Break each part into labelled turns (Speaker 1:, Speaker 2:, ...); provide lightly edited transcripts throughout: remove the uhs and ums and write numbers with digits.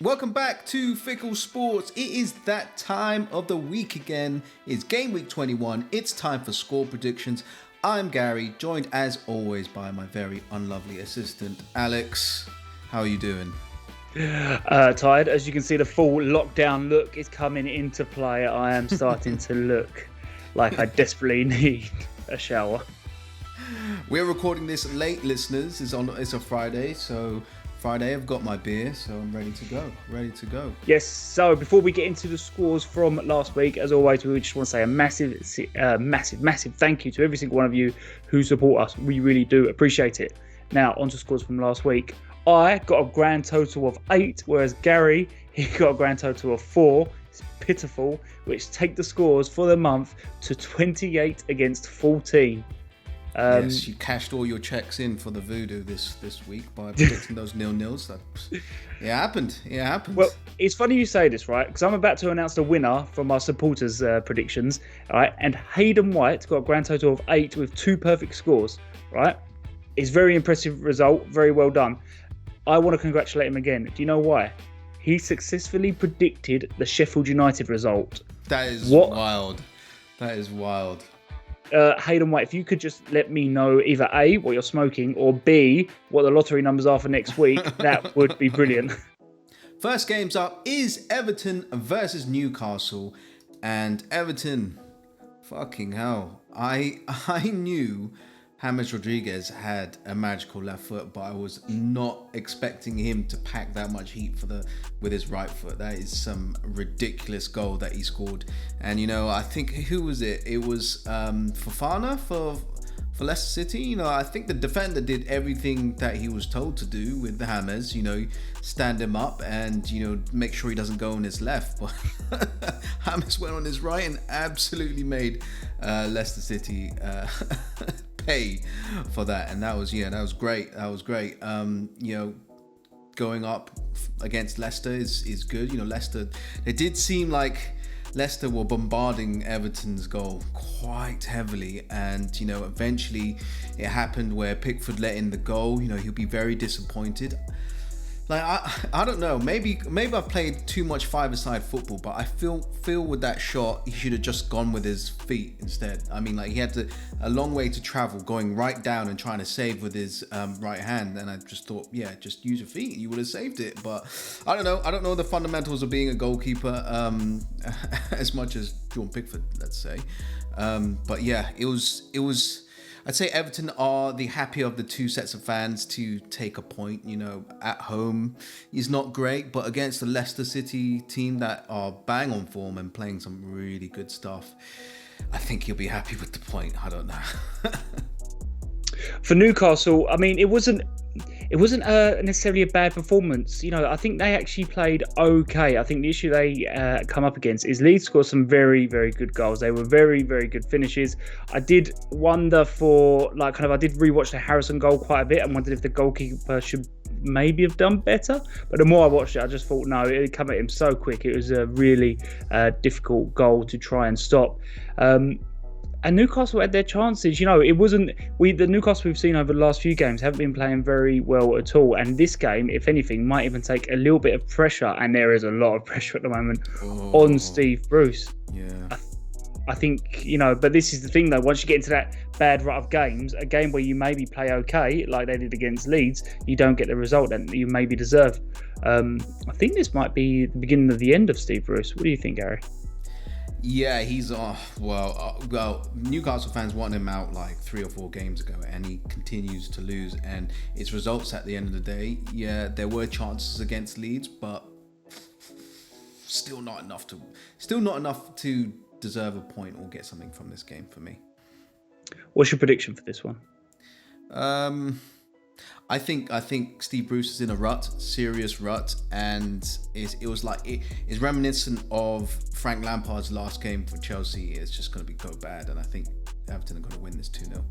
Speaker 1: Welcome back to Fickle Sports. It is that time of the week again. It's game week 21. It's time for score predictions. I'm Gary, joined as always by my very unlovely assistant, Alex. How are you doing?
Speaker 2: Tired. As you can see, the full lockdown look is coming into play. I am starting to look like I desperately need a shower.
Speaker 1: We're recording this late, listeners. It's a Friday, so Friday I've got my beer, so I'm ready to go.
Speaker 2: Yes, so before we get into the scores from last week, as always, we just want to say a massive thank you to every single one of you who support us. We really do appreciate it. Now, on to scores from last week. I got a grand total of 8, whereas Gary, he got a grand total of 4. It's pitiful, which take the scores for the month to 28 against 14.
Speaker 1: Yes, you cashed all your checks in for the voodoo this week by predicting those nil-nils. It happened.
Speaker 2: Well, it's funny you say this, right? Because I'm about to announce the winner from our supporters' predictions, right? And Hayden White got a grand total of 8 with 2 perfect scores, right? It's a very impressive result. Very well done. I want to congratulate him again. Do you know why? He successfully predicted the Sheffield United result.
Speaker 1: That is wild. That is wild.
Speaker 2: Hayden White, if you could just let me know either A, what you're smoking, or B, what the lottery numbers are for next week, that would be brilliant.
Speaker 1: First game's up is Everton versus Newcastle. And Everton, fucking hell. I knew James Rodriguez had a magical left foot, but I was not expecting him to pack that much heat with his right foot. That is some ridiculous goal that he scored. And I think, who was it? It was Fofana for Leicester City. I think the defender did everything that he was told to do with the James. Stand him up and make sure he doesn't go on his left. But James went on his right and absolutely made Leicester City pay for that, and that was great. Going up against Leicester is good. Leicester, it did seem like Leicester were bombarding Everton's goal quite heavily, and eventually it happened where Pickford let in the goal. He'll be very disappointed. Like, I don't know, maybe I've played too much five-a-side football, but I feel with that shot, he should have just gone with his feet instead. I mean, like, he had a long way to travel, going right down and trying to save with his right hand, and I just thought, yeah, just use your feet, you would have saved it. But I don't know the fundamentals of being a goalkeeper as much as Jordan Pickford, let's say. But yeah, it was. I'd say Everton are the happier of the two sets of fans to take a point. At home is not great, but against the Leicester City team that are bang on form and playing some really good stuff, I think he'll be happy with the point. I don't know.
Speaker 2: For Newcastle, I mean, it wasn't necessarily a bad performance. I think they actually played okay. I think the issue they come up against is Leeds scored some very, very good goals. They were very, very good finishes. I did wonder I did rewatch the Harrison goal quite a bit and wondered if the goalkeeper should maybe have done better. But the more I watched it, I just thought, no, it come at him so quick. It was a really difficult goal to try and stop. And Newcastle had their chances. It wasn't the Newcastle we've seen over the last few games haven't been playing very well at all. And this game, if anything, might even take a little bit of pressure. And there is a lot of pressure at the moment on Steve Bruce.
Speaker 1: Yeah.
Speaker 2: I think, but this is the thing though. Once you get into that bad rut of games, a game where you maybe play okay, like they did against Leeds, you don't get the result that you maybe deserve. I think this might be the beginning of the end of Steve Bruce. What do you think, Gary?
Speaker 1: Yeah, he's well, Newcastle fans wanted him out like 3 or 4 games ago, and he continues to lose. And it's results at the end of the day. Yeah, there were chances against Leeds, but still not enough to deserve a point or get something from this game for me.
Speaker 2: What's your prediction for this one?
Speaker 1: I think Steve Bruce is in a serious rut, and it's reminiscent of Frank Lampard's last game for Chelsea. It's just going to go bad, and I think Everton are going to win this 2-0.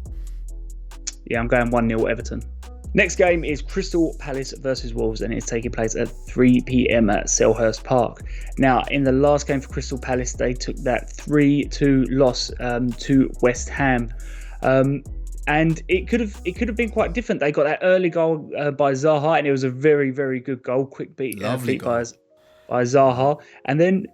Speaker 2: Yeah, I'm going 1-0 Everton. Next game is Crystal Palace versus Wolves, and it's taking place at 3 p.m. at Selhurst Park. Now, in the last game for Crystal Palace, they took that 3-2 loss to West Ham. And it could have been quite different. They got that early goal by Zaha, and it was a very, very good goal, quick beat fleet by Zaha. And then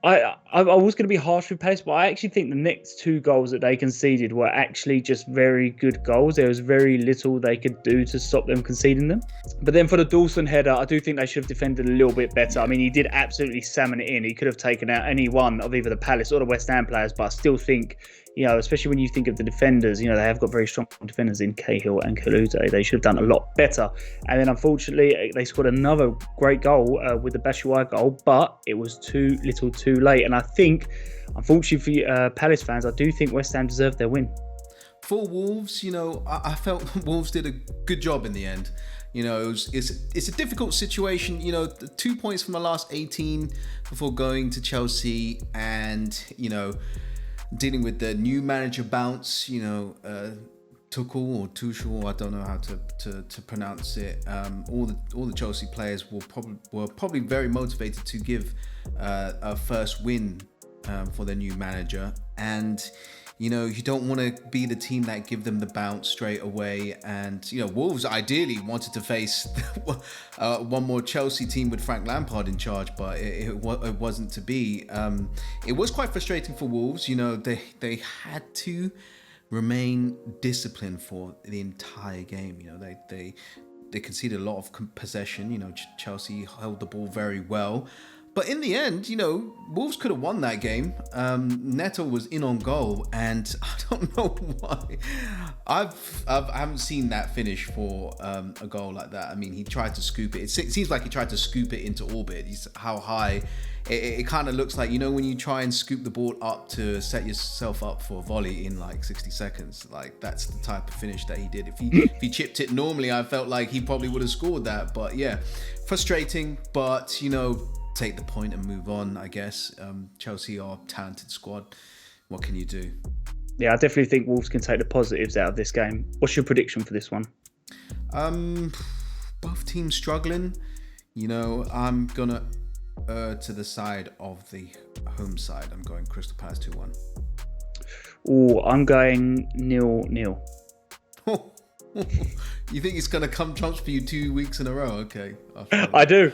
Speaker 2: I was going to be harsh with Palace, but I actually think the next 2 goals that they conceded were actually just very good goals. There was very little they could do to stop them conceding them. But then for the Dawson header, I do think they should have defended a little bit better. I mean, he did absolutely salmon it in. He could have taken out any one of either the Palace or the West Ham players, but I still think, especially when you think of the defenders, they have got very strong defenders in Cahill and Kalute. They should have done a lot better. And then unfortunately, they scored another great goal with the Batshuayi goal, but it was too little too late. And I think, unfortunately for Palace fans, I do think West Ham deserved their win.
Speaker 1: For Wolves, I felt Wolves did a good job in the end. It's a difficult situation. 2 points from the last 18 before going to Chelsea, and dealing with the new manager bounce. Tuchel, I don't know how to pronounce it. All the Chelsea players were probably very motivated to give a first win for their new manager, and you don't want to be the team that give them the bounce straight away. And Wolves ideally wanted to face one more Chelsea team with Frank Lampard in charge, but it wasn't to be. It was quite frustrating for Wolves. They had to remain disciplined for the entire game. They conceded a lot of possession. Chelsea held the ball very well, but in the end, Wolves could have won that game. Neto was in on goal, and I don't know why. I haven't seen that finish for a goal like that. I mean, he tried to scoop it. It seems like he tried to scoop it into orbit. How high. It kind of looks like, when you try and scoop the ball up to set yourself up for a volley in like 60 seconds, like that's the type of finish that he did. If he chipped it normally, I felt like he probably would have scored that. But yeah, frustrating, but take the point and move on, I guess. Chelsea are a talented squad. What can you do?
Speaker 2: Yeah, I definitely think Wolves can take the positives out of this game. What's your prediction for this one?
Speaker 1: Both teams struggling. I'm gonna to the side of the home side. I'm going Crystal Palace 2-1.
Speaker 2: Oh, I'm going 0-0.
Speaker 1: You think it's gonna come trumps for you 2 weeks in a row? Okay.
Speaker 2: I do.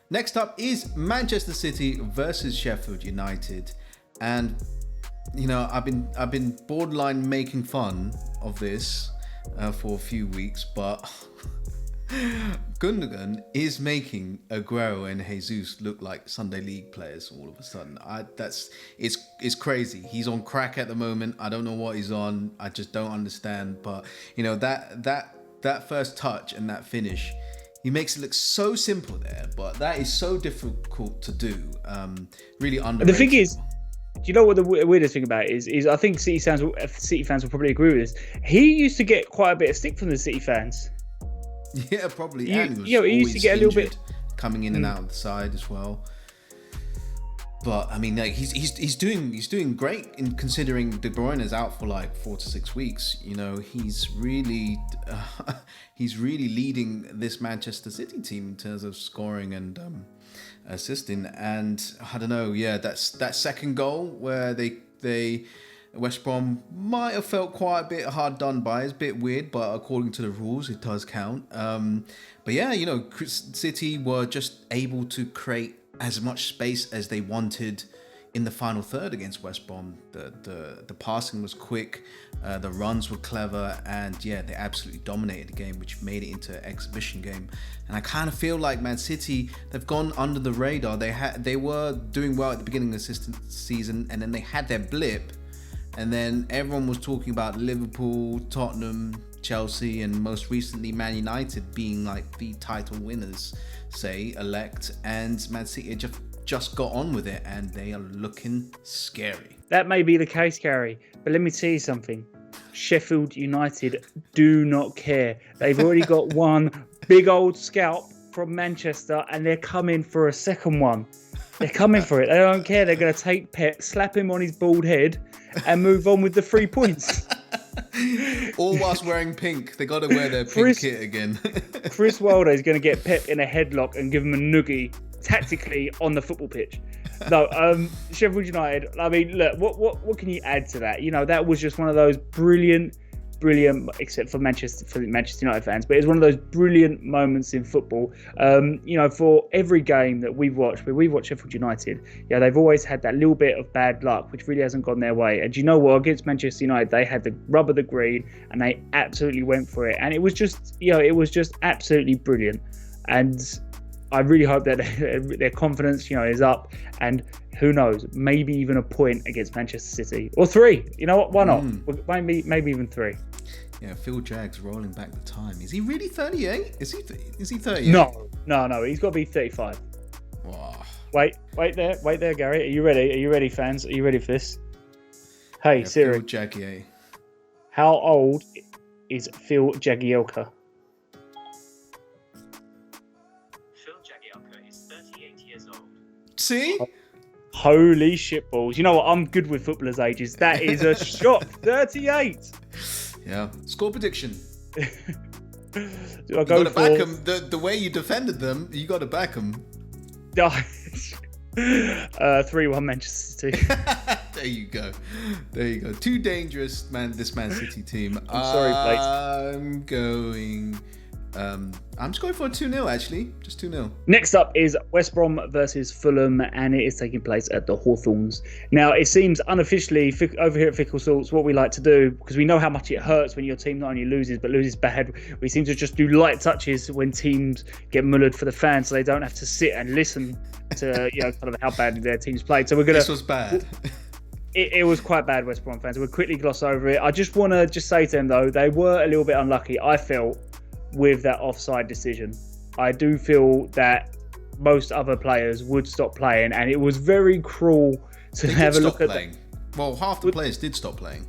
Speaker 1: Next up is Manchester City versus Sheffield United, and I've been borderline making fun of this for a few weeks, but Gundogan is making Aguero and Jesus look like Sunday League players all of a sudden. It's crazy. He's on crack at the moment. I don't know what he's on. I just don't understand. But that first touch and that finish, he makes it look so simple there, but that is so difficult to do. Really underrated.
Speaker 2: The thing is, do you know what the weirdest thing about it is I think City fans will probably agree with this. He used to get quite a bit of stick from the City fans.
Speaker 1: Yeah, probably.
Speaker 2: He used to get a little bit
Speaker 1: coming in and out of the side as well. But I mean, like, he's doing great in considering De Bruyne is out for like 4 to 6 weeks. He's really leading this Manchester City team in terms of scoring and assisting. And I don't know, that second goal where they West Brom might have felt quite a bit hard done by. It's a bit weird, but according to the rules, it does count. But yeah, City were just able to create as much space as they wanted in the final third against West Brom. The passing was quick, the runs were clever, and yeah, they absolutely dominated the game, which made it into an exhibition game. And I kind of feel like Man City, they've gone under the radar. They were doing well at the beginning of the season, and then they had their blip. And then everyone was talking about Liverpool, Tottenham, Chelsea, and most recently Man United being like the title winners, elect. And Man City just got on with it, and they are looking scary.
Speaker 2: That may be the case, Gary, but let me tell you something. Sheffield United do not care. They've already got one big old scalp from Manchester, and they're coming for a second one. They're coming for it. They don't care. They're going to take Pep, slap him on his bald head, and move on with the 3 points.
Speaker 1: All whilst wearing pink. They got to wear their pink kit again.
Speaker 2: Chris Wilder is going to get Pep in a headlock and give him a noogie tactically on the football pitch. No, Sheffield United. I mean, look, what can you add to that? That was just one of those brilliant, except for Manchester United fans, but it's one of those brilliant moments in football. For every game that we've watched, where we've watched Sheffield United, they've always had that little bit of bad luck, which really hasn't gone their way. And do you know what? Against Manchester United, they had the rub of the green, and they absolutely went for it. And it was just, absolutely brilliant. And I really hope that their confidence, is up, and who knows, maybe even a point against Manchester City or 3. You know what? Why not? Maybe even 3.
Speaker 1: Yeah, Phil Jags rolling back the time. Is he really 38? Is he 38?
Speaker 2: No. He's got to be 35.
Speaker 1: Wow.
Speaker 2: Wait there, Gary. Are you ready? Are you ready, fans? Are you ready for this? Hey, Siri.
Speaker 1: Phil Jagielka.
Speaker 2: How old is Phil Jagielka?
Speaker 1: See?
Speaker 2: Holy shitballs. You know what? I'm good with footballers' ages. That is a shock. 38.
Speaker 1: Yeah. Score prediction.
Speaker 2: Do I go for...
Speaker 1: back them. The way you defended them, you got to back them.
Speaker 2: 3-1 Manchester City.
Speaker 1: There you go. Too dangerous, this Man City team.
Speaker 2: I'm sorry, Blake.
Speaker 1: I'm just going for a 2-0, actually. Just 2-0.
Speaker 2: Next up is West Brom versus Fulham, and it is taking place at the Hawthorns. Now, it seems unofficially, over here at Fickle Salts, what we like to do, because we know how much it hurts when your team not only loses, but loses bad, we seem to just do light touches when teams get mullered for the fans, so they don't have to sit and listen to kind of how badly their teams played. So we're gonna.
Speaker 1: This was bad.
Speaker 2: It was quite bad, West Brom fans. We'll quickly gloss over it. I just want to say to them, though, they were a little bit unlucky, I felt, with that offside decision. I do feel that most other players would stop playing, and it was very cruel to have a look at that.
Speaker 1: Well, half the players did stop playing.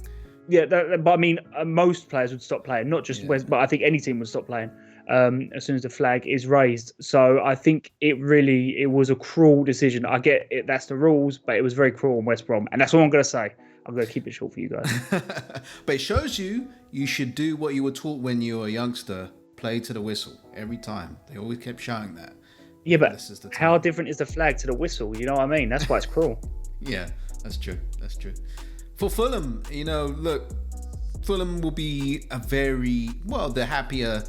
Speaker 2: Yeah, but I mean, most players would stop playing, not just West, but I think any team would stop playing as soon as the flag is raised. So I think it was a cruel decision. I get it, that's the rules, but it was very cruel on West Brom, and that's all I'm going to say. I'm going to keep it short for you guys.
Speaker 1: But it shows you should do what you were taught when you were a youngster. Play to the whistle every time. They always kept shouting that.
Speaker 2: Yeah, but how different is the flag to the whistle? You know what I mean? That's why it's cruel.
Speaker 1: Yeah, that's true. For Fulham, look, Fulham will be the happier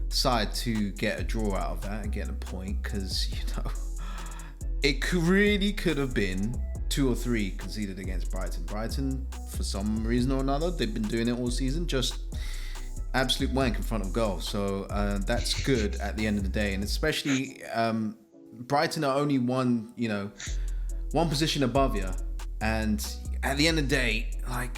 Speaker 1: side to get a draw out of that and get a point, because, it really could have been 2 or 3 conceded against Brighton. Brighton, for some reason or another, they've been doing it all season, just absolute wank in front of goal. So that's good at the end of the day. And especially Brighton are only one position above you. And at the end of the day, like,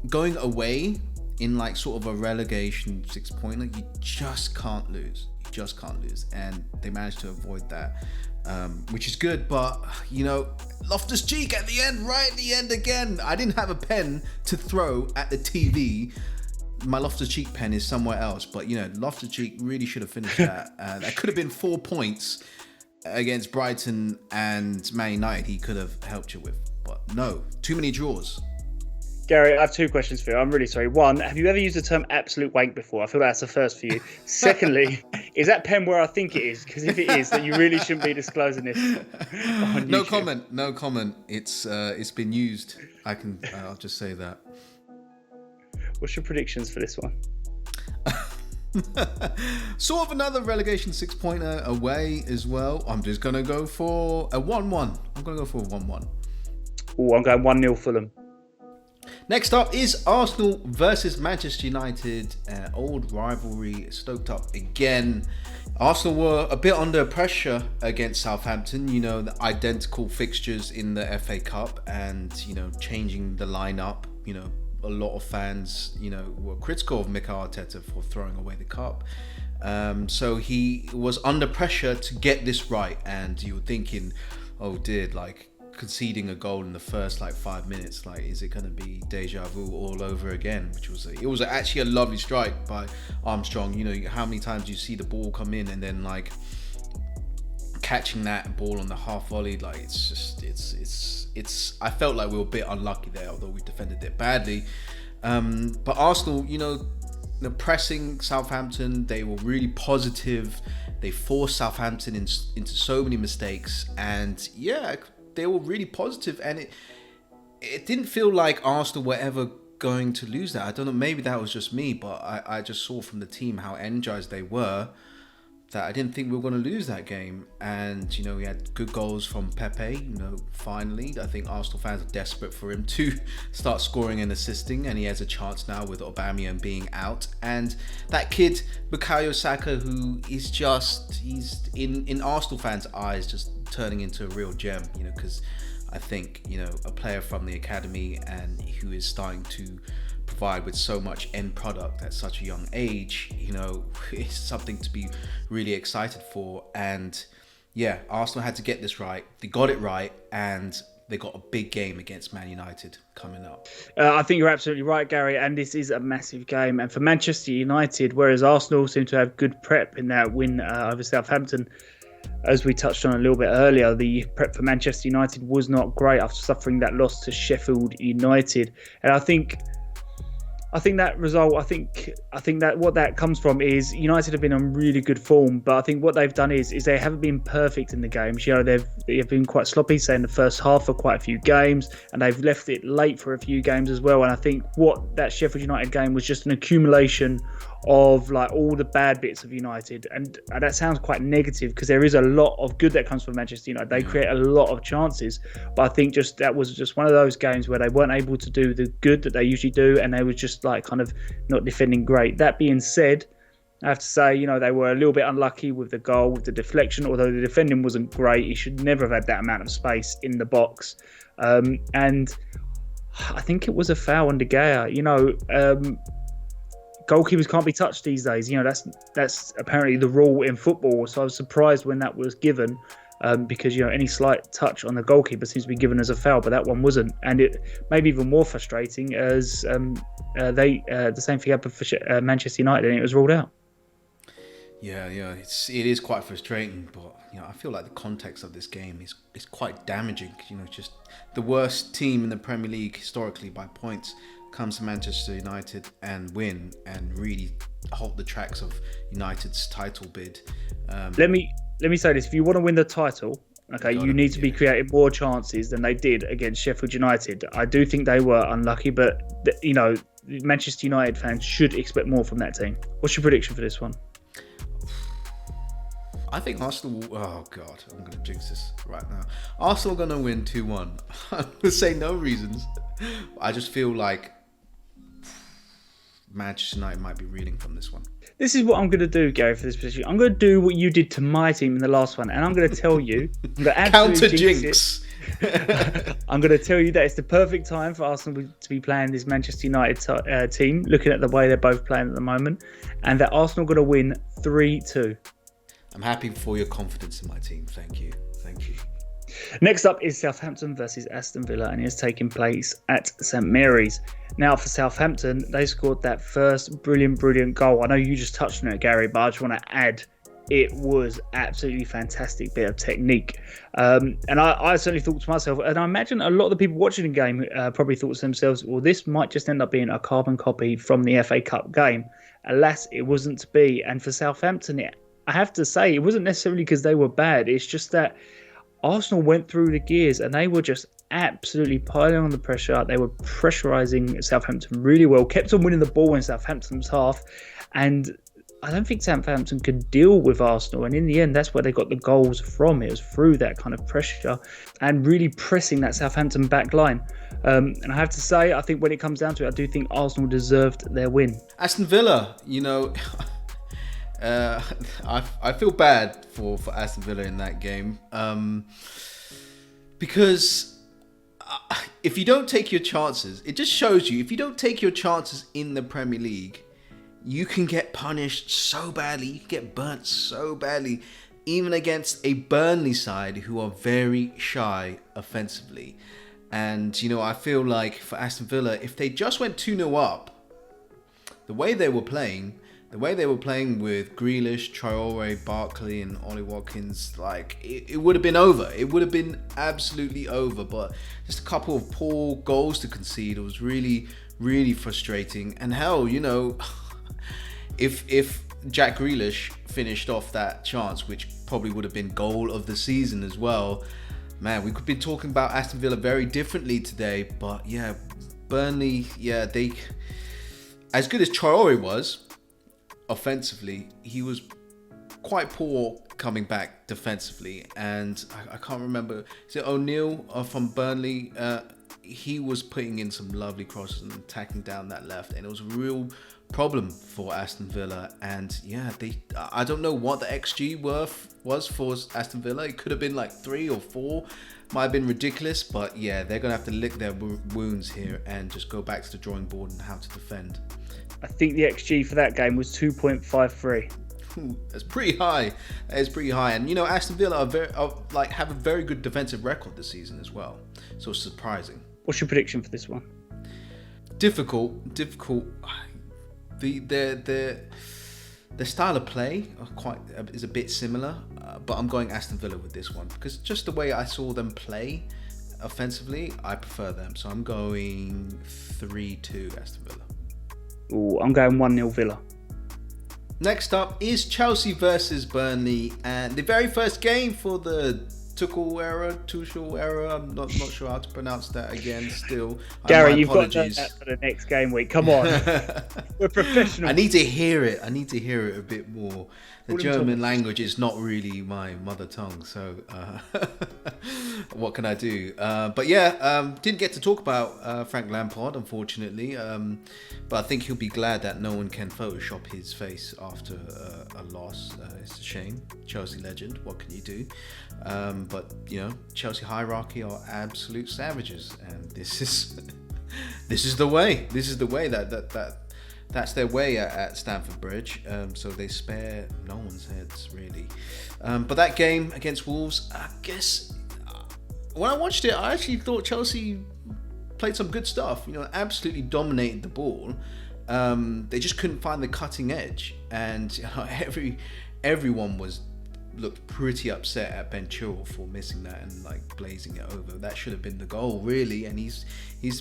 Speaker 1: going away in like sort of a relegation 6-pointer, you just can't lose. And they managed to avoid that, which is good. But, Loftus-Cheek right at the end again. I didn't have a pen to throw at the TV. My Loftus-Cheek pen is somewhere else, but Loftus-Cheek really should have finished that. That could have been 4 points against Brighton and Man United. He could have helped you with, but no, too many draws.
Speaker 2: Gary, I have 2 questions for you. I'm really sorry. 1, have you ever used the term absolute wank before? I feel that's the first for you. Secondly, is that pen where I think it is? Because if it is, then you really shouldn't be disclosing this on YouTube.
Speaker 1: No comment. It's been used. I'll just say that.
Speaker 2: What's your predictions for this one?
Speaker 1: Sort of another relegation 6-pointer away as well. I'm just going to go for a 1-1. I'm going to go for a 1-1.
Speaker 2: Oh, I'm going 1-0 Fulham.
Speaker 1: Next up is Arsenal versus Manchester United. Old rivalry stoked up again. Arsenal were a bit under pressure against Southampton, the identical fixtures in the FA Cup, and, changing the lineup. A lot of fans, were critical of Mikel Arteta for throwing away the cup. So he was under pressure to get this right, and you were thinking, oh dear, like, conceding a goal in the first 5 minutes, is it going to be deja vu all over again? It was actually a lovely strike by Armstrong. How many times you see the ball come in and then catching that ball on the half volley, I felt like we were a bit unlucky there, although we defended it badly. But Arsenal, pressing Southampton, they were really positive. They forced Southampton into so many mistakes, and yeah, they were really positive, and it didn't feel like Arsenal were ever going to lose that. I don't know, maybe that was just me, but I just saw from the team how energized they were, that I didn't think we were going to lose that game. And, you know, we had good goals from Pepe, you know, finally. I think Arsenal fans are desperate for him to start scoring and assisting, and he has a chance now with Aubameyang being out. And that kid, Bukayo Saka, who is just, he's in Arsenal fans' eyes, just turning into a real gem, you know, because I think, you know, a player from the academy and who is starting to provide with so much end product at such a young age, you know, it's something to be really excited for. And yeah, Arsenal had to get this right. They got it right, and they got a big game against Man United coming up.
Speaker 2: I think you're absolutely right, Gary, and this is a massive game. And for Manchester United, whereas Arsenal seem to have good prep in that win over Southampton, as we touched on a little bit earlier, the prep for Manchester United was not great after suffering that loss to Sheffield United. And I think that result, I think that what that comes from is United have been on really good form, but I think what they've done is they haven't been perfect in the games. You know, they've been quite sloppy, say in the first half for quite a few games, and they've left it late for a few games as well. And I think what that Sheffield United game was just an accumulation of like all the bad bits of United, and that sounds quite negative because there is a lot of good that comes from Manchester United. They create a lot of chances, but I think just that was just one of those games where they weren't able to do the good that they usually do, and they were just like kind of not defending great. That being said, I have to say, you know, they were a little bit unlucky with the goal, with the deflection, although the defending wasn't great. He should never have had that amount of space in the box, and I think it was a foul on De Gea. You know, goalkeepers can't be touched these days. You know, that's apparently the rule in football. So I was surprised when that was given, because, you know, any slight touch on the goalkeeper seems to be given as a foul, but that one wasn't. And it made me even more frustrating as the same thing happened for Manchester United, and it was ruled out.
Speaker 1: Yeah, it is quite frustrating, but you know, I feel like the context of this game is quite damaging. You know, just the worst team in the Premier League historically by points comes to Manchester United and win and really halt the tracks of United's title bid.
Speaker 2: Let me say this: if you want to win the title, okay, you need to be creating more chances than they did against Sheffield United. I do think they were unlucky, but you know, Manchester United fans should expect more from that team. What's your prediction for this one?
Speaker 1: I think Arsenal. Oh God, I'm going to jinx this right now. Arsenal are going to win 2-1. I'm going to say no reasons. I just feel like Manchester United might be reeling from this one. This
Speaker 2: is what I'm going to do, Gary, for this position. I'm going to do what you did to my team in the last one, and I'm going to tell you that
Speaker 1: counter jinx.
Speaker 2: I'm going to tell you that it's the perfect time for Arsenal to be playing this Manchester United team, looking at the way they're both playing at the moment, and that Arsenal are going to win 3-2.
Speaker 1: I'm happy for your confidence in my team. Thank you.
Speaker 2: Next up is Southampton versus Aston Villa, and it's taking place at St Mary's. Now, for Southampton, they scored that first brilliant goal. I know you just touched on it, Gary, but I just want to add, it was absolutely fantastic bit of technique. And I certainly thought to myself, and I imagine a lot of the people watching the game probably thought to themselves, well, this might just end up being a carbon copy from the FA Cup game. Alas, it wasn't to be. And for Southampton, I have to say, it wasn't necessarily because they were bad. It's just that Arsenal went through the gears and they were just absolutely piling on the pressure. They were pressurising Southampton really well, kept on winning the ball in Southampton's half. And I don't think Southampton could deal with Arsenal. And in the end, that's where they got the goals from. It was through that kind of pressure and really pressing that Southampton back line. And I have to say, I think when it comes down to it, I do think Arsenal deserved their win.
Speaker 1: Aston Villa, you know... I feel bad for Aston Villa in that game, because if you don't take your chances, it just shows you, if you don't take your chances in the Premier League, you can get punished so badly, you can get burnt so badly, even against a Burnley side who are very shy offensively. And, you know, I feel like for Aston Villa, if they just went 2-0 up, the way they were playing with Grealish, Traore, Barkley and Ollie Watkins, like it would have been over. It would have been absolutely over. But just a couple of poor goals to concede. It was really, really frustrating. And hell, you know, if Jack Grealish finished off that chance, which probably would have been goal of the season as well. Man, we could be talking about Aston Villa very differently today, but yeah, Burnley, yeah, they, as good as Traore was offensively, he was quite poor coming back defensively. And I can't remember, is it O'Neill from Burnley? He was putting in some lovely crosses and attacking down that left, and it was a real problem for Aston Villa. And yeah, I don't know what the XG was for Aston Villa. It could have been like 3 or 4, might have been ridiculous, but yeah, they're gonna have to lick their wounds here and just go back to the drawing board and how to defend.
Speaker 2: I think the XG for that game was 2.53.
Speaker 1: That's pretty high. That is pretty high. And you know, Aston Villa have a very good defensive record this season as well, so it's surprising.
Speaker 2: What's your prediction for this one?
Speaker 1: Difficult. The style of play is a bit similar, but I'm going Aston Villa with this one because just the way I saw them play offensively, I prefer them. So I'm going 3-2 Aston Villa.
Speaker 2: Ooh, I'm going 1-0 Villa.
Speaker 1: Next up is Chelsea versus Burnley, and the very first game for the Tuchel era. I'm not sure how to pronounce that again. Still,
Speaker 2: Gary, you've got to know that for the next game week. Come on, we're professional.
Speaker 1: I need to hear it. a bit more. The German language is not really my mother tongue, so what can I do? But yeah, didn't get to talk about Frank Lampard, unfortunately. But I think he'll be glad that no one can Photoshop his face after a loss. It's a shame. Chelsea legend. What can you do? But you know, Chelsea hierarchy are absolute savages, and this is the way. This is the way that's their way at Stamford Bridge. So they spare no one's heads really. But that game against Wolves, I guess when I watched it, I actually thought Chelsea played some good stuff. You know, absolutely dominated the ball. They just couldn't find the cutting edge, and you know, everyone looked pretty upset at Ben Chilwell for missing that and like blazing it over. That should have been the goal really, and he's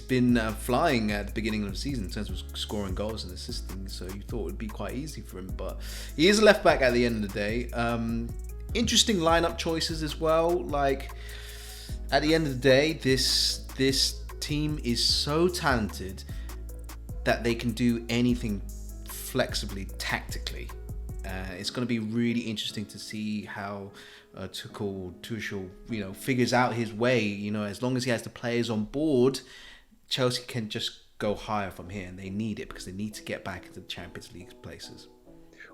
Speaker 1: been flying at the beginning of the season in terms of scoring goals and assisting, so you thought it would be quite easy for him, but he is a left back at the end of the day. Interesting lineup choices as well. Like at the end of the day, this team is so talented that they can do anything flexibly tactically. It's going to be really interesting to see how Tuchel, you know, figures out his way. You know, as long as he has the players on board, Chelsea can just go higher from here, and they need it because they need to get back into the Champions League places.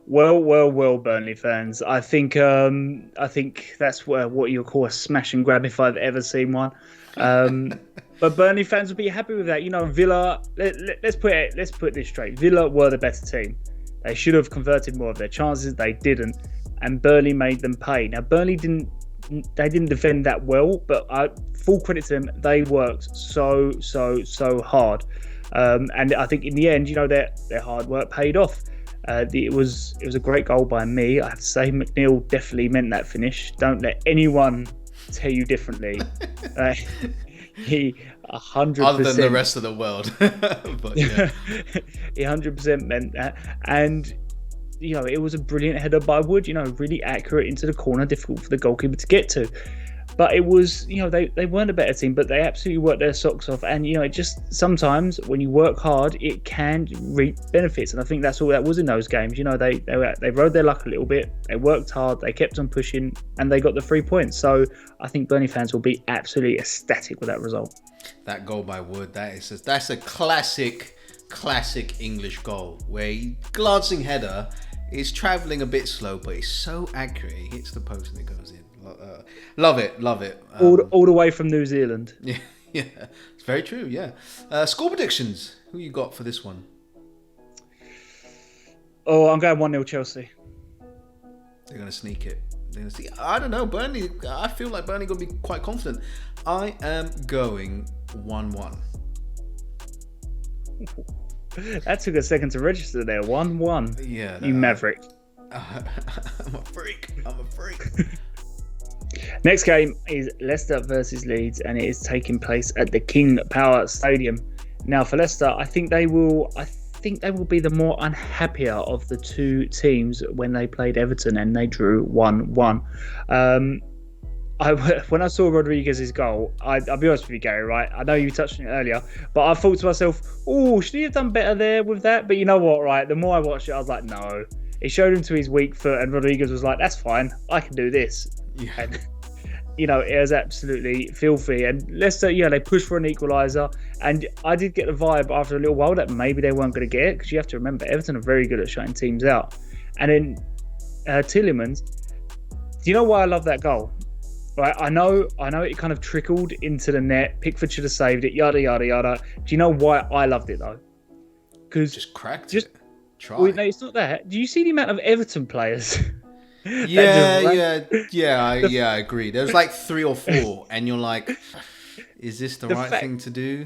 Speaker 2: Well, Burnley fans. I think that's what you call a smash and grab if I've ever seen one. But Burnley fans will be happy with that. You know, Villa. Let's put this straight. Villa were the better team. They should have converted more of their chances. They didn't, and Burnley made them pay. Now Burnley didn't defend that well, but full credit to them. They worked so hard, and I think in the end, you know, their hard work paid off. It was a great goal by me. I have to say, McNeil definitely meant that finish. Don't let anyone tell you differently. He 100%.
Speaker 1: Other than the rest of the world, but yeah.
Speaker 2: He 100% meant that, and you know, it was a brilliant header by Wood. You know, really accurate into the corner, difficult for the goalkeeper to get to. But it was, you know, they weren't a better team, but they absolutely worked their socks off. And, you know, it just sometimes when you work hard, it can reap benefits. And I think that's all that was in those games. You know, they rode their luck a little bit. They worked hard. They kept on pushing, and they got the 3 points. So I think Burnley fans will be absolutely ecstatic with that result.
Speaker 1: That goal by Wood, that's a classic English goal where he, glancing header, is travelling a bit slow, but it's so accurate. It hits the post and it goes in. Love it.
Speaker 2: All the way from New Zealand.
Speaker 1: Yeah, it's very true. Yeah. Score predictions. Who you got for this one?
Speaker 2: Oh, I'm going 1-0 Chelsea.
Speaker 1: They're going to sneak it. I don't know. Burnley. I feel like Burnley going to be quite confident. I am going 1-1.
Speaker 2: That took a second to register there. 1-1.
Speaker 1: Yeah.
Speaker 2: You maverick.
Speaker 1: I'm a freak.
Speaker 2: Next game is Leicester versus Leeds, and it is taking place at the King Power Stadium. Now, for Leicester, I think they will. think they will be the more unhappier of the two teams when they played Everton and they drew 1-1. When I saw Rodriguez's goal, I'll be honest with you, Gary, right? I know you touched on it earlier, but I thought to myself, oh, should he have done better there with that? But you know what, right? The more I watched it, I was like, no. It showed him to his weak foot, and Rodriguez was like, that's fine. I can do this. Yeah. And, it was absolutely filthy. And Leicester, they pushed for an equaliser. And I did get the vibe after a little while that maybe they weren't going to get it, because you have to remember, Everton are very good at shutting teams out. And then Tielemans, do you know why I love that goal? Right, I know it kind of trickled into the net. Pickford should have saved it, yada, yada, yada. Do you know why I loved it, though? Because
Speaker 1: just cracked it. Try.
Speaker 2: Well, no, it's not that. Do you see the amount of Everton players?
Speaker 1: I agree. There was like 3 or 4, and you're like, is this the right thing to do?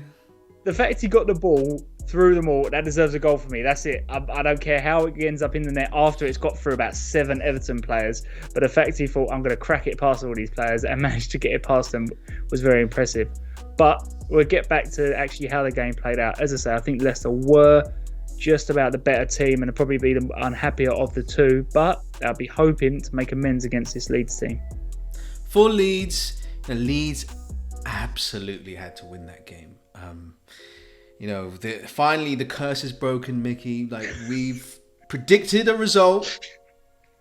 Speaker 1: The
Speaker 2: fact he got the ball through them all, that deserves a goal for me. That's it. I don't care how it ends up in the net after it's got through about 7 Everton players. But the fact he thought, I'm going to crack it past all these players and managed to get it past them was very impressive. But we'll get back to actually how the game played out. As I say, I think Leicester were just about the better team and probably be the unhappier of the two. But I'll be hoping to make amends against this Leeds team.
Speaker 1: For Leeds, Leeds absolutely had to win that game. Finally the curse is broken, Mickey. Like, we've predicted a result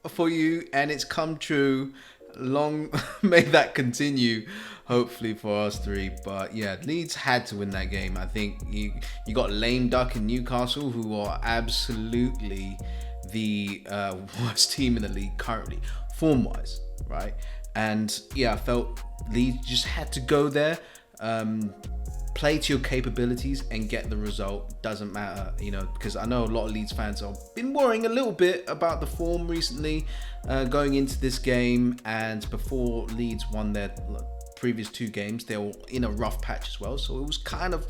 Speaker 1: for you, and it's come true. Long may that continue, hopefully, for us 3. But yeah, Leeds had to win that game. I think you got lame duck in Newcastle, who are absolutely the worst team in the league currently, form-wise, right? And yeah, I felt Leeds just had to go there. Play to your capabilities and get the result. Doesn't matter, because I know a lot of Leeds fans have been worrying a little bit about the form recently going into this game, and before Leeds won their previous 2 games, they were in a rough patch as well, so it was kind of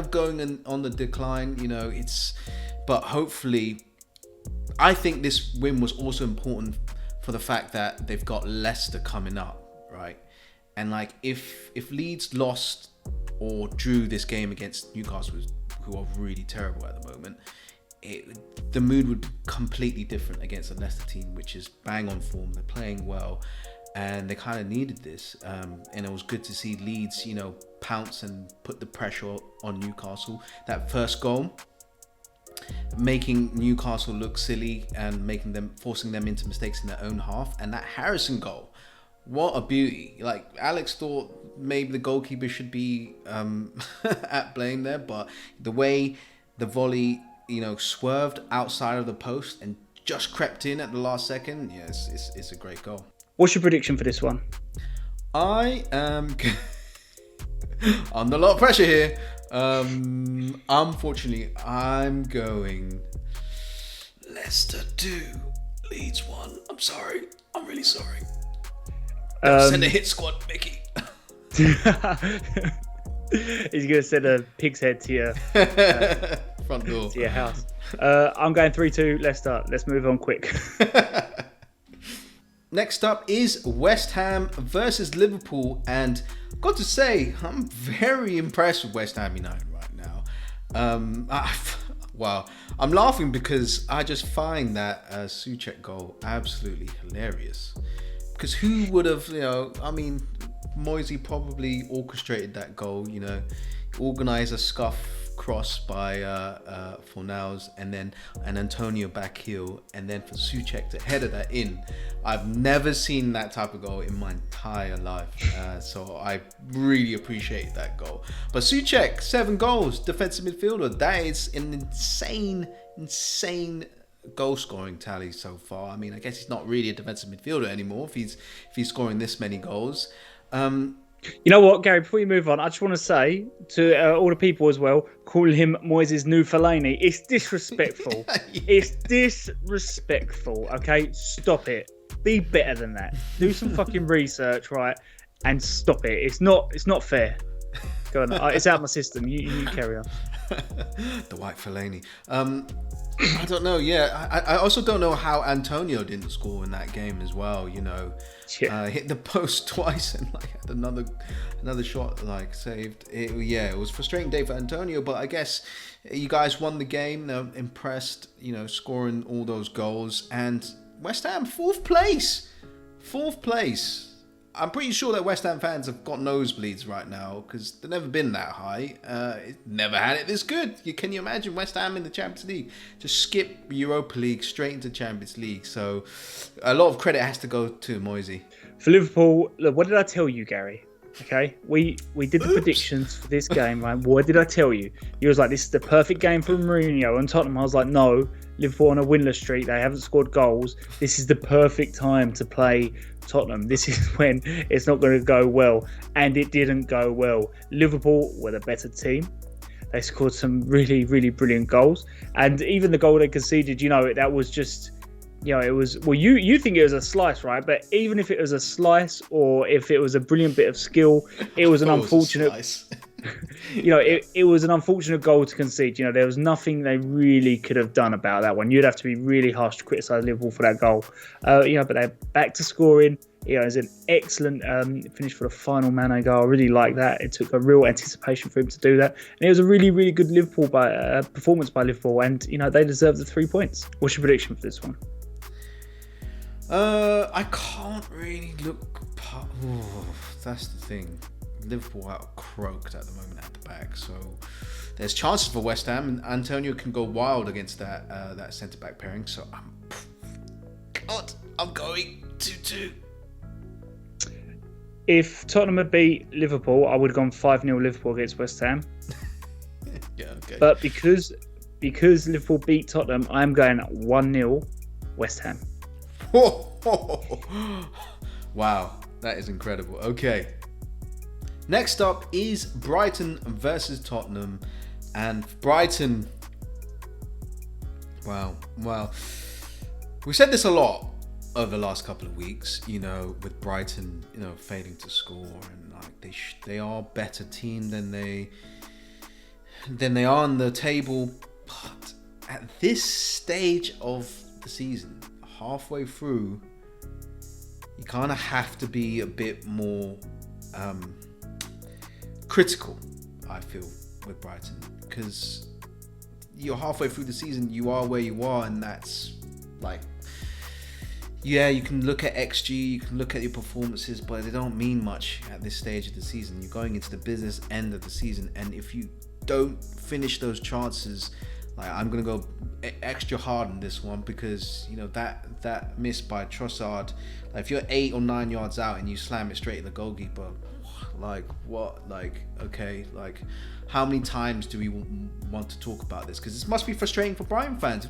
Speaker 1: going on the decline. But hopefully, I think this win was also important for the fact that they've got Leicester coming up, right? And like, if Leeds lost or drew this game against Newcastle, who are really terrible at the moment, the mood would be completely different against the Leicester team, which is bang on form. They're playing well, and they kind of needed this. And it was good to see Leeds, pounce and put the pressure on Newcastle. That first goal, making Newcastle look silly and forcing them into mistakes in their own half, and that Harrison goal. What a beauty. Like, Alex thought maybe the goalkeeper should be at blame there, but the way the volley, swerved outside of the post and just crept in at the last second, yes, it's a great goal.
Speaker 2: What's your prediction for this one?
Speaker 1: I am under a lot of pressure here. Unfortunately, I'm going Leicester 2, Leeds 1. I'm sorry. I'm really sorry. Send a hit squad, Mickey.
Speaker 2: He's going to send a pig's head to your
Speaker 1: front door,
Speaker 2: to your house. I'm going 3-2 Leicester. Let's move on quick.
Speaker 1: Next up is West Ham versus Liverpool, and I've got to say, I'm very impressed with West Ham United right now. Wow, I'm laughing because I just find that Souček goal absolutely hilarious. Because who would have, Moisey probably orchestrated that goal, organised a scuff cross by Fornals, and then an Antonio back heel, and then for Souček to header that in. I've never seen that type of goal in my entire life, so I really appreciate that goal. But Souček, 7 goals, defensive midfielder. That is an insane goal scoring tally so far. I mean, I guess he's not really a defensive midfielder anymore if he's scoring this many goals.
Speaker 2: You know what, Gary, before you move on, I just want to say to all the people as well, call him Moises' new Fellaini. It's disrespectful. Yeah. It's disrespectful, okay? Stop it. Be better than that. Do some fucking research, right? And stop it. It's not fair. Go on. It's out of my system. You carry on.
Speaker 1: The White Fellaini. I don't know. Yeah, I also don't know how Antonio didn't score in that game as well. Hit the post twice and had another shot saved. It was a frustrating day for Antonio, but I guess you guys won the game. They're impressed, scoring all those goals, and West Ham fourth place. I'm pretty sure that West Ham fans have got nosebleeds right now because they've never been that high. Never had it this good. Can you imagine West Ham in the Champions League? Just skip Europa League straight into Champions League. So a lot of credit has to go to Moisey.
Speaker 2: For Liverpool, look, what did I tell you, Gary? Okay, we did the predictions for this game, right? What did I tell you? You was like, this is the perfect game for Mourinho and Tottenham. I was like, no, Liverpool on a winless streak. They haven't scored goals. This is the perfect time to play Tottenham. This is when it's not going to go well, and it didn't go well. Liverpool were the better team. They scored some really, really brilliant goals, and even the goal they conceded, that was just, it was, well, you think it was a slice, right? But even if it was a slice or if it was a brilliant bit of skill, it was an unfortunate. It was an unfortunate goal to concede. There was nothing they really could have done about that one. You'd have to be really harsh to criticise Liverpool for that goal. But they're back to scoring. It was an excellent finish for the final Mane goal. I really like that. It took a real anticipation for him to do that. And it was a really, really good Liverpool performance by Liverpool. And, they deserve the 3 points. What's your prediction for this one?
Speaker 1: I can't really look. That's the thing. Liverpool are croaked at the moment at the back, so there's chances for West Ham, and Antonio can go wild against that centre back pairing. So I'm going 2-2. If
Speaker 2: Tottenham had beat Liverpool, I would have gone 5-0 Liverpool against West Ham.
Speaker 1: Yeah, okay.
Speaker 2: But because Liverpool beat Tottenham, I'm going 1-0 West Ham.
Speaker 1: Wow, that is incredible. Okay. Next up is Brighton versus Tottenham. And Brighton, wow. We said this a lot over the last couple of weeks, with Brighton, failing to score, and they are a better team than they are on the table. But at this stage of the season, halfway through, you kind of have to be a bit more critical, I feel, with Brighton, because you're halfway through the season, you are where you are, and that's you can look at XG, you can look at your performances, but they don't mean much at this stage of the season. You're going into the business end of the season, and if you don't finish those chances, I'm gonna go extra hard on this one, because that miss by Trossard, if you're 8 or 9 yards out and you slam it straight at the goalkeeper, how many times do we want to talk about this? Because this must be frustrating for Brighton fans.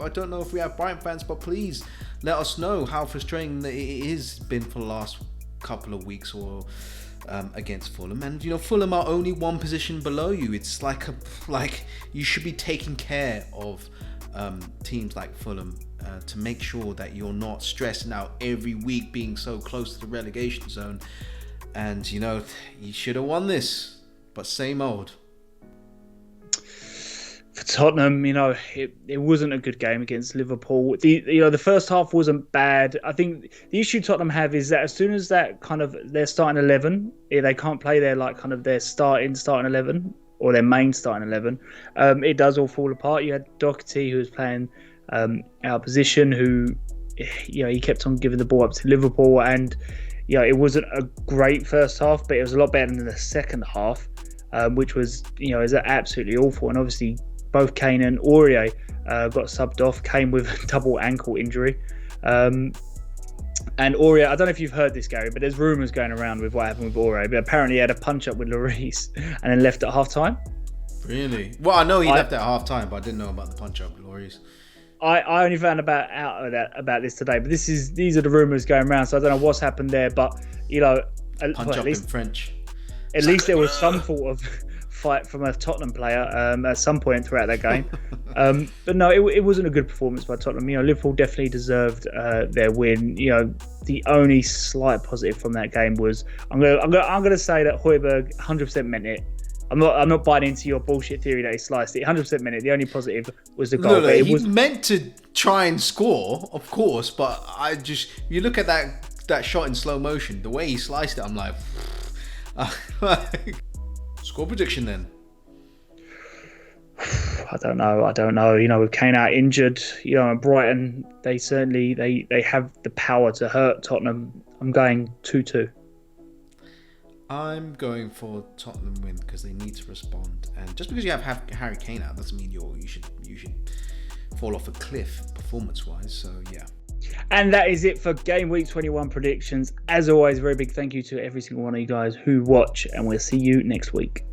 Speaker 1: I don't know if we have Brighton fans, but please let us know how frustrating it has been for the last couple of weeks or against Fulham. And Fulham are only one position below you. It's like you should be taking care of teams like Fulham to make sure that you're not stressing out every week being so close to the relegation zone. And you should have won this, but same old.
Speaker 2: For Tottenham, it wasn't a good game against Liverpool. The first half wasn't bad. I think the issue Tottenham have is that as soon as that kind of their starting 11, they can't play their their starting 11 or their main starting 11. It does all fall apart. You had Doherty, who was playing out of position, who he kept on giving the ball up to Liverpool, and it wasn't a great first half, but it was a lot better than the second half, which was is absolutely awful. And obviously both Kane and Aurier got subbed off. Kane with a double ankle injury, and Aurier, I don't know if you've heard this, Gary, but there's rumours going around with what happened with Aurier, but apparently he had a punch up with Lloris and then left at half time.
Speaker 1: Really? Well, I know he left at half time, but I didn't know about the punch up with Lloris.
Speaker 2: I only found about this today, but these are the rumours going around, so I don't know what's happened there, but
Speaker 1: punch up in French.
Speaker 2: At least there was some sort of fight from a Tottenham player at some point throughout that game. But no, it wasn't a good performance by Tottenham. Liverpool definitely deserved their win. The only slight positive from that game was I'm gonna say that Højbjerg 100% meant it. I'm not buying into your bullshit theory that he sliced it. 100% minute. The only positive was the goal.
Speaker 1: No,
Speaker 2: but it
Speaker 1: he
Speaker 2: was
Speaker 1: meant to try and score, of course, but you look at that shot in slow motion, the way he sliced it, I'm like, score prediction then.
Speaker 2: I don't know. You know, with Kane out injured, you know, and Brighton, they certainly they have the power to hurt Tottenham. I'm going 2-2.
Speaker 1: I'm going for Tottenham win because they need to respond, and just because you have Harry Kane out doesn't mean you should fall off a cliff performance-wise. So yeah.
Speaker 2: And that is it for Game Week 21 predictions. As always, very big thank you to every single one of you guys who watch, and we'll see you next week.